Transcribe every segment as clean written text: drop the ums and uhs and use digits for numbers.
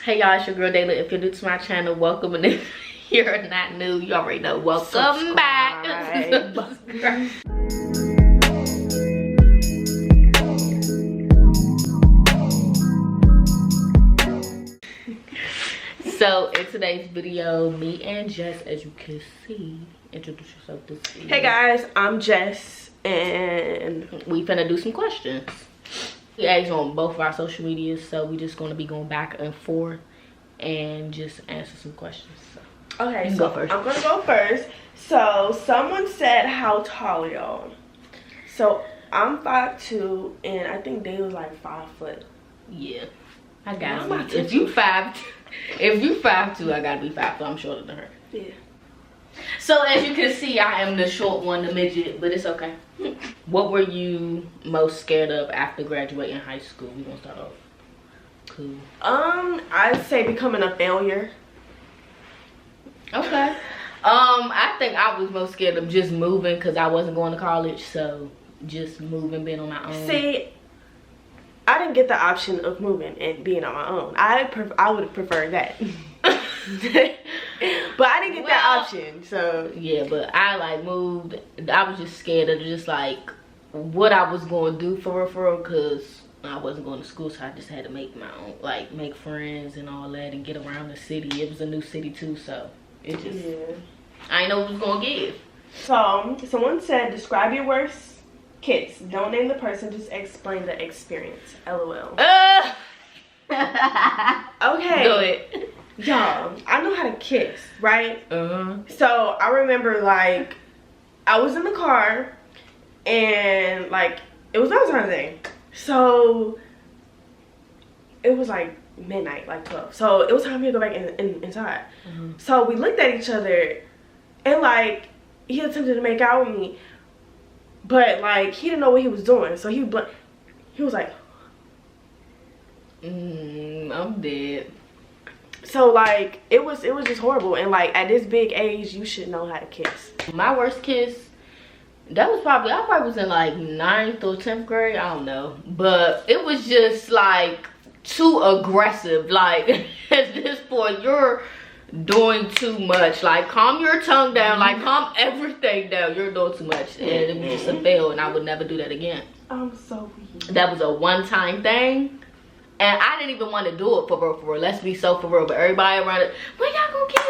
Hey y'all, it's your girl Dayla. If you're new to my channel, welcome, and if you're not new, you already know, welcome back. So in today's video, me and Jess, as you can see, introduce yourself this video. Hey guys, I'm Jess, and we finna do some questions. We asked on both of our social medias, so we just gonna be going back and forth and just answer some questions. So. Okay, so go first. I'm gonna go first. So someone said, how tall are y'all? So I'm 5'2", and I think Day was like 5 foot. Yeah, I got it. If you 5'2", I gotta be 5'4". I'm shorter than her. Yeah. So as you can see, I am the short one, the midget, but it's okay. What were you most scared of after graduating high school? We gonna start off cool. I'd say becoming a failure. Okay. I think I was most scared of just moving because I wasn't going to college, so just moving, being on my own. See, I didn't get the option of moving and being on my own. I would have preferred that. But I didn't get that option, so yeah. But I moved. I was just scared of just like what I was going to do for real, because I wasn't going to school, so I just had to make my own, like make friends and all that, and get around the city. It was a new city too, so it just I didn't know what it was gonna give. So someone said, describe your worst kiss. Don't name the person, just explain the experience. LOL. Okay. Do it. Y'all, I know how to kiss, right? Uh-huh. So I remember, like, I was in the car and like it was Valentine's Day, so it was like midnight, like 12. So it was time for me to go back inside. So we looked at each other, and like he attempted to make out with me, but like he didn't know what he was doing. So he was like, I'm dead. So like it was just horrible. And like at this big age, you should know how to kiss. My worst kiss, that was I probably was in like 9th or 10th grade, I don't know, but it was just like too aggressive. Like at this point, you're doing too much. Like calm your tongue down, like calm everything down. You're doing too much, and it was just a fail, and I would never do that again. I'm so weak. That was a one-time thing, and I didn't even want to do it for real. Let's be so for real, but everybody around it, when y'all gonna kiss?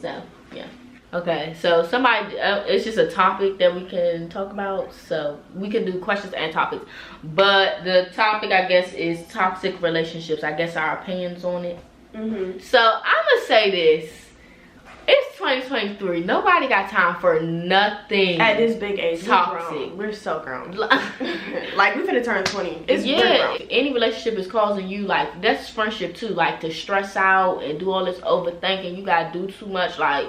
So yeah. Okay, so somebody, it's just a topic that we can talk about, so we can do questions and topics, but the topic, I guess, is toxic relationships. I guess our opinions on it. So I'm gonna say this: it's 2023. Nobody got time for nothing at this big age. Toxic. We're so grown. Like we finna turn 20. It's any relationship is causing you, like, that's friendship too, like to stress out and do all this overthinking. You gotta do too much, like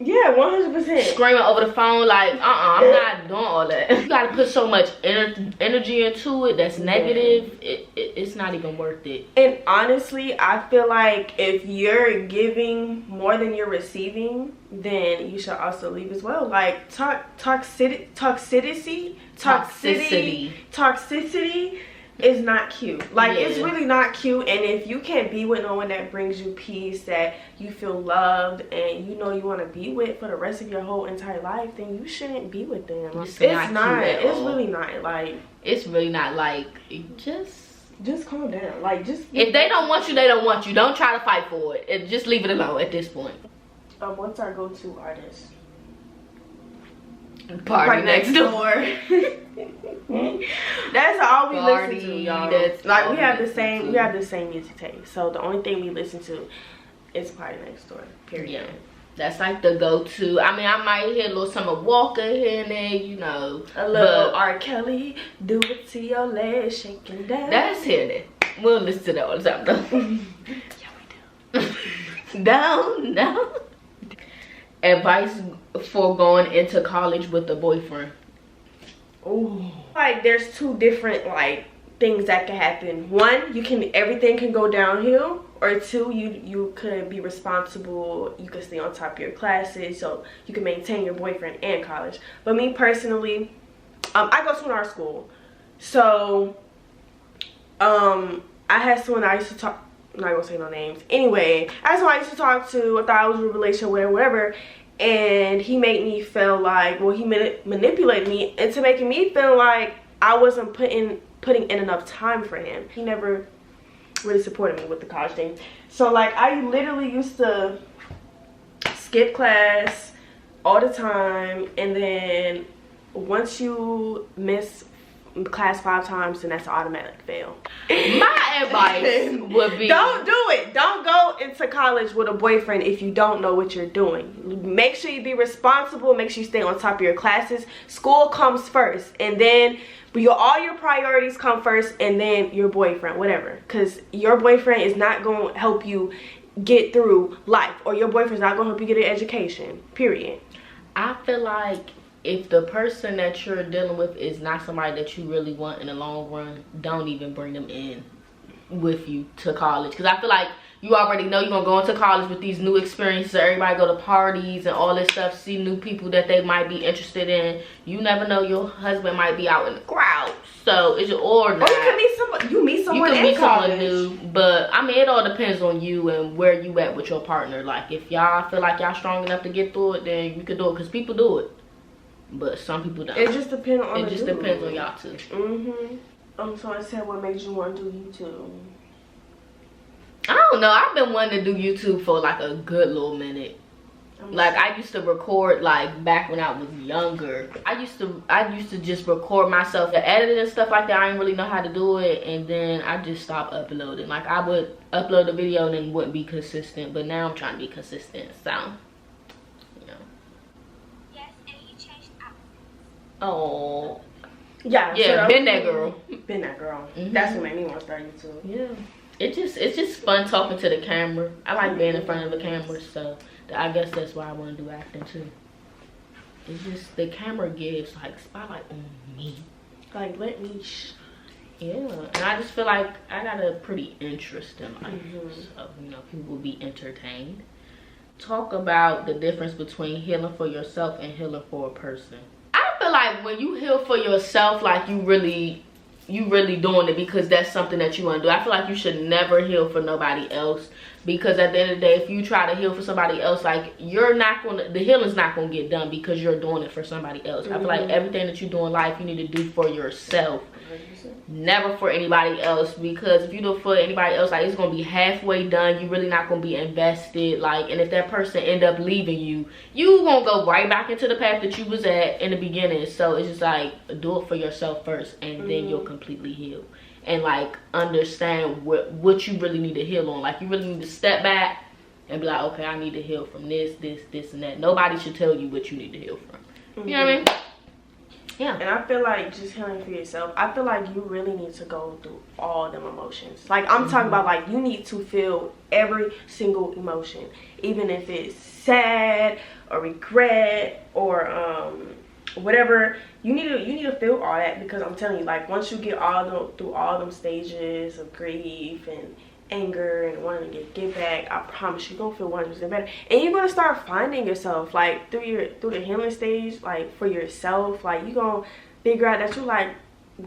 yeah, 100%. Screaming over the phone, like, I'm not doing all that. You gotta put so much energy into it that's negative. It's not even worth it. And honestly, I feel like if you're giving more than you're receiving, then you should also leave as well. Like toxicity is not cute. Like it's really not cute. And if you can't be with no one that brings you peace, that you feel loved, and you know you want to be with for the rest of your whole entire life, then you shouldn't be with them. It's really not. Like it's really not. Like just calm down. Like just if they don't want you, they don't want you. Don't try to fight for it. Just leave it alone at this point. What's our go-to artist? Party next door. That's all we listen to, y'all. Like we have the same music taste. So the only thing we listen to is Party Next Door. Period. Yeah. That's like the go-to. I mean, I might hear a little Summer Walker here and there, you know. A little R. Kelly, do it to your legs, shaking down. That's here and there. We'll listen to that all the time though. Yeah, we do. Down. Advice for going into college with a boyfriend. Ooh. Like there's two different like things that can happen. One, everything can go downhill, or two, you could be responsible, you could stay on top of your classes, so you can maintain your boyfriend and college. But me personally, I go to an art school, so I had someone I used to talk I'm not gonna say no names. Anyway, that's who I used to talk to. I thought I was in a relationship, whatever. And he made me feel like, well, he manipulated me into making me feel like I wasn't putting in enough time for him. He never really supported me with the college thing. So like, I literally used to skip class all the time, and then once you miss class 5 times, then that's an automatic fail. My advice would be, don't do it. Don't go into college with a boyfriend if you don't know what you're doing. Make sure you be responsible. Make sure you stay on top of your classes. School comes first, and then all your priorities come first, and then your boyfriend, whatever. Because your boyfriend is not going to help you get through life, or your boyfriend's not going to help you get an education, period. I feel like if the person that you're dealing with is not somebody that you really want in the long run, don't even bring them in with you to college. Because I feel like you already know you're going to go into college with these new experiences. Everybody go to parties and all this stuff, see new people that they might be interested in. You never know, your husband might be out in the crowd. So it's your order. Or you meet someone in college. New. But I mean, it all depends on you and where you at with your partner. Like, if y'all feel like y'all strong enough to get through it, then you can do it. Because people do it. But some people don't. It just depends on depends on y'all too. So I said, what makes you want to do YouTube? I don't know. I've been wanting to do YouTube for like a good little minute. Like, I used to record like back when I was younger. I used to just record myself, the editing and stuff like that. I didn't really know how to do it, and then I just stopped uploading. Like, I would upload a video and then wouldn't be consistent. But now I'm trying to be consistent. So, you know. Oh. Yeah, so been that girl. Been that girl. That's what made me want to start YouTube. Yeah. It's just fun talking to the camera. I like being in front of the camera, so I guess that's why I want to do acting too. It's just the camera gives like spotlight on me. Like, let me shine. Yeah, and I just feel like I got a pretty interesting life. So, you know, people will be entertained. Talk about the difference between healing for yourself and healing for a person. I feel like when you heal for yourself, like you really doing it because that's something that you want to do. I feel like you should never heal for nobody else, because at the end of the day, if you try to heal for somebody else, like, the healing's not gonna get done because you're doing it for somebody else. I feel like everything that you do in life, you need to do for yourself, never for anybody else. Because if you do it for anybody else, like, it's gonna be halfway done. You really not gonna be invested. Like, and if that person end up leaving you, you gonna go right back into the path that you was at in the beginning. So it's just like, do it for yourself first, and then you'll completely heal. And like, understand what you really need to heal on. Like, you really need to step back and be like, okay, I need to heal from this, and that. Nobody should tell you what you need to heal from. You know what I mean? Yeah. And I feel like just healing for yourself, I feel like you really need to go through all them emotions. Like, I'm talking about, like, you need to feel every single emotion, even if it's sad or regret or whatever. You need to feel all that, because I'm telling you, like, once you get through all them stages of grief and anger and wanting to get back, I promise you're gonna feel 100% better, and you're gonna start finding yourself, like, through the healing stage, like, for yourself. Like, you're gonna figure out that you like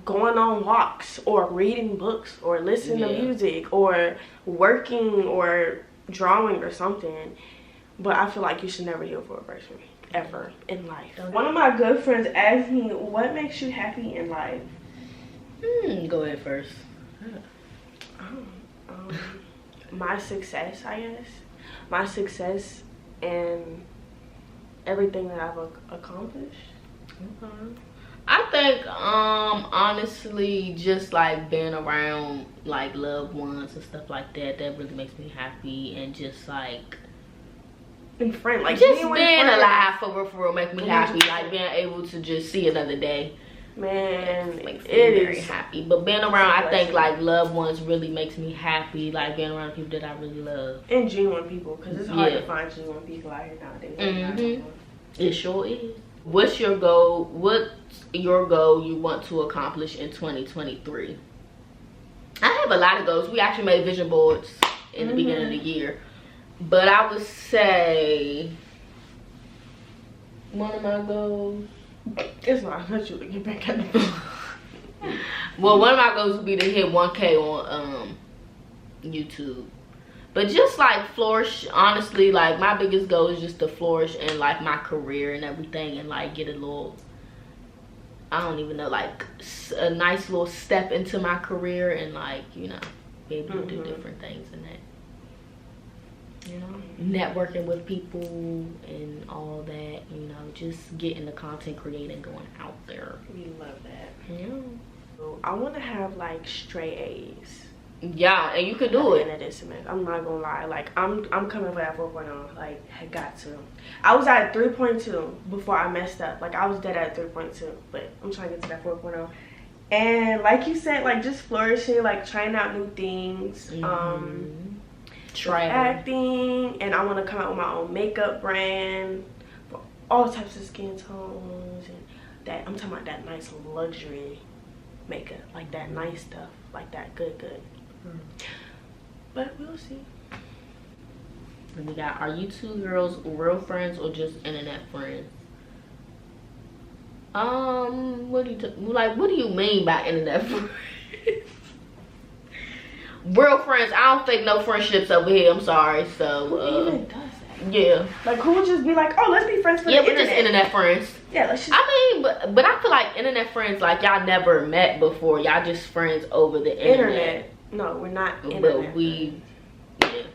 going on walks or reading books or listening to music or working or drawing or something. But I feel like you should never heal for a person ever in life. One of my good friends asked me, what makes you happy in life? Go ahead first. My success, I guess. My success and everything that I've accomplished. I think honestly, just like being around like loved ones and stuff like that really makes me happy. And just like and friend, like just being alive for real make me happy. Like, being able to just see another day, man, makes me very happy. But being around, I think, like, loved ones really makes me happy. Like, being around people that I really love, and genuine people, because it's hard to find genuine people out here nowadays. It sure is. What's your goal? What's your goal you want to accomplish in 2023? I have a lot of goals. We actually made vision boards in the beginning of the year. But I would say one of my goals, it's not let you to get back at the well, one of my goals would be to hit 1K on YouTube. But just like flourish, honestly, like my biggest goal is just to flourish in like my career and everything, and like get a little, I don't even know, like a nice little step into my career, and like, you know, be able to do different things in that, you know, networking with people and all that, you know, just getting the content creating going out there. We love that. Yeah. So I want to have like straight A's. Yeah, and you could do it. I'm not gonna lie, like I'm coming for that 4.0. Like, I got to. I was at 3.2 before I messed up. Like, I was dead at 3.2, but I'm trying to get to that 4.0. And like you said, like just flourishing, like trying out new things. Try acting, and I want to come out with my own makeup brand for all types of skin tones, and that I'm talking about that nice luxury makeup, like that nice stuff, like that good. But we'll see. And we got, are you two girls real friends or just internet friends? What do you mean by internet friends? Real friends. I don't fake no friendships over here. I'm sorry. So who even does that? Yeah. Like, who would just be like, oh, let's be friends for the internet? Yeah, we're just internet friends. Yeah, let's just. I mean, but I feel like internet friends, like y'all never met before. Y'all just friends over the internet. No, we're not internet. But we. Yeah.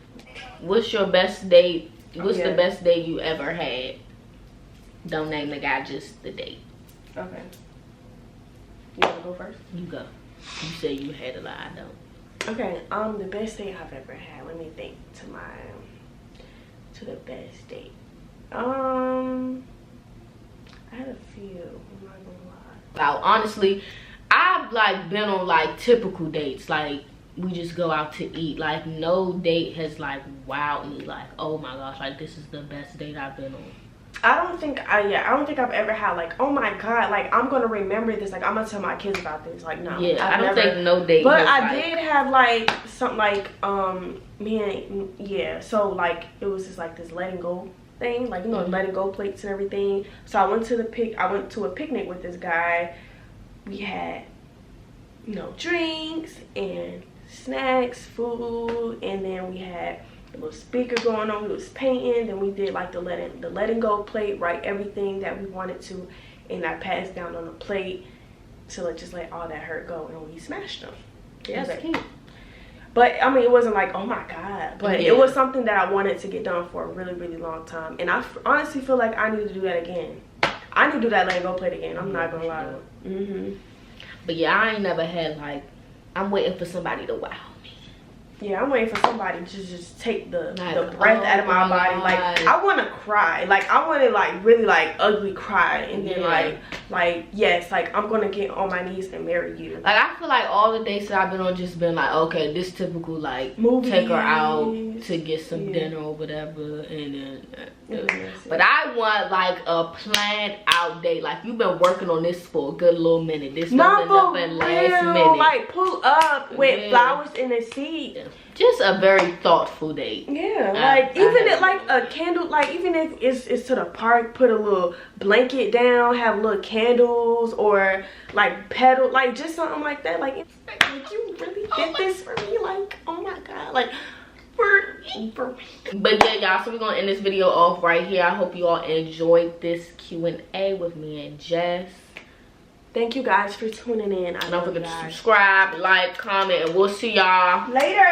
What's your best date? What's the best date you ever had? Don't name the guy, just the date. Okay. You wanna go first? You go. You say you had a lot. I don't. Okay. The best date I've ever had. Let me think to the best date. I had a few. I'm not gonna lie. Wow, honestly, I've like been on like typical dates. Like, we just go out to eat. Like, no date has like wowed me. Like, oh my gosh, like this is the best date I've been on. I don't think I've ever had like, oh my god, like I'm gonna remember this, like I'm gonna tell my kids about this. Like, no. Yeah, I don't think no date. But I did have like something like so like it was just like this letting go thing, like, you know, letting go plates and everything. So I went to a picnic with this guy. We had, you know, drinks and snacks, food, and then we had a little speaker going on. We was painting. Then we did like the letting go plate, write everything that we wanted to, and I passed down on the plate to just let all that hurt go, and we smashed them. Yeah, that's cute. But I mean, it wasn't like, oh my god, but it was something that I wanted to get done for a really, really long time, and I honestly feel like I need to do that again. I need to do that letting go plate again. I'm not gonna lie. But yeah, I ain't never had like, I'm waiting for somebody to wow me. Yeah, I'm waiting for somebody to just take the breath out of my body. Like, I want to cry. Like, I want to like really like ugly cry, and then like yes, like I'm gonna get on my knees and marry you. Like, I feel like all the dates that I've been on just been like, okay, this typical like movies, take her out to get some dinner or whatever, and then but I want like a planned out date. Like, you've been working on this for a good little minute. This wasn't nothing last minute. Like, pull up with flowers in the seat. Just a very thoughtful date. Yeah, like even if like a candle, like even if it's to the park, put a little blanket down, have little candles, or like pedal, like just something like that. Like you really did this for me. Like, oh my god, like for me. But yeah, y'all, so we're gonna end this video off right here. I hope you all enjoyed this Q&A with me and Jess. Thank you guys for tuning in. Don't forget to subscribe, like, comment, and we'll see y'all later.